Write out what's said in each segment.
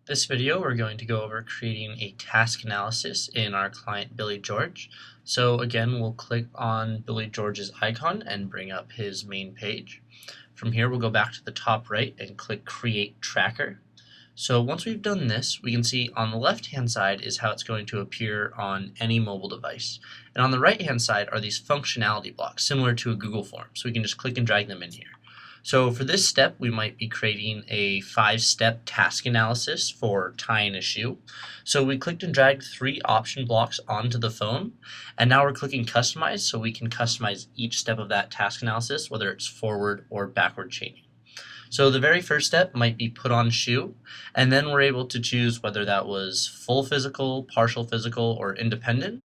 This video, we're going to go over creating a task analysis in our client Billy George. So again, we'll click on Billy George's icon and bring up his main page. From here, we'll go back to the top right and click Create Tracker. So once we've done this, we can see on the left-hand side is how it's going to appear on any mobile device. And on the right-hand side are these functionality blocks, similar to a Google form. So we can just click and drag them in here. So for this step, we might be creating a 5-step task analysis for tying a shoe. So we clicked and dragged 3 option blocks onto the phone, and now we're clicking Customize so we can customize each step of that task analysis, whether it's forward or backward chaining. So the very first step might be put on shoe, and then we're able to choose whether that was full physical, partial physical, or independent.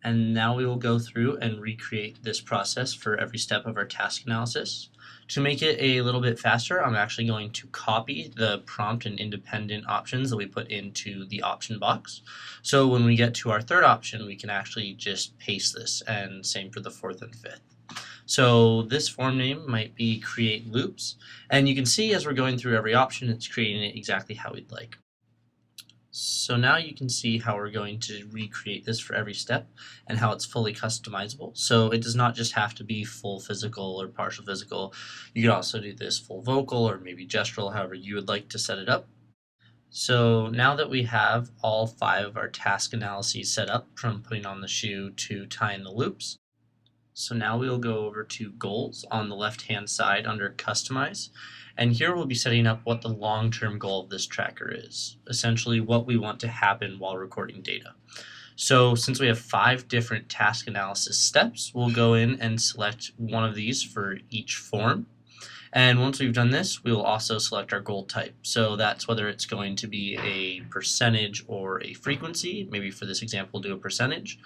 And now we will go through and recreate this process for every step of our task analysis. To make it a little bit faster, I'm actually going to copy the prompt and independent options that we put into the option box. So when we get to our third option, we can actually just paste this, and same for the fourth and fifth. So this form name might be create loops, and you can see as we're going through every option, it's creating it exactly how we'd like. So now you can see how we're going to recreate this for every step and how it's fully customizable. So it does not just have to be full physical or partial physical. You could also do this full vocal or maybe gestural, however you would like to set it up. So now that we have all 5 of our task analyses set up, from putting on the shoe to tying the loops, so now we'll go over to Goals on the left-hand side under Customize. And here we'll be setting up what the long-term goal of this tracker is, essentially what we want to happen while recording data. So since we have 5 different task analysis steps, we'll go in and select one of these for each form. And once we've done this, we will also select our goal type. So that's whether it's going to be a percentage or a frequency. Maybe for this example, we'll do a percentage.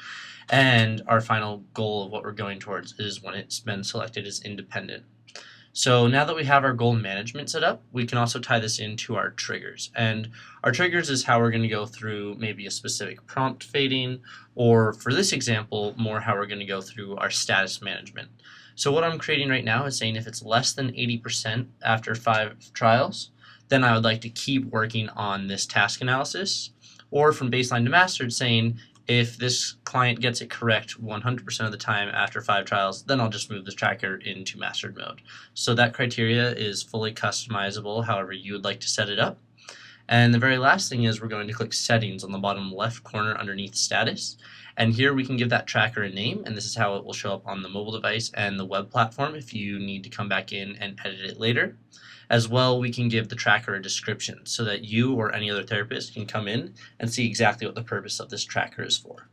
And our final goal of what we're going towards is when it's been selected as independent. So now that we have our goal management set up, we can also tie this into our triggers. And our triggers is how we're going to go through maybe a specific prompt fading, or for this example, more how we're going to go through our status management. So what I'm creating right now is saying if it's less than 80% after 5 trials, then I would like to keep working on this task analysis. Or from baseline to mastered, saying if this client gets it correct 100% of the time after 5 trials, then I'll just move the tracker into mastered mode. So that criteria is fully customizable however you would like to set it up. And the very last thing is we're going to click Settings on the bottom left corner underneath Status. And here we can give that tracker a name, and this is how it will show up on the mobile device and the web platform if you need to come back in and edit it later. As well, we can give the tracker a description so that you or any other therapist can come in and see exactly what the purpose of this tracker is for.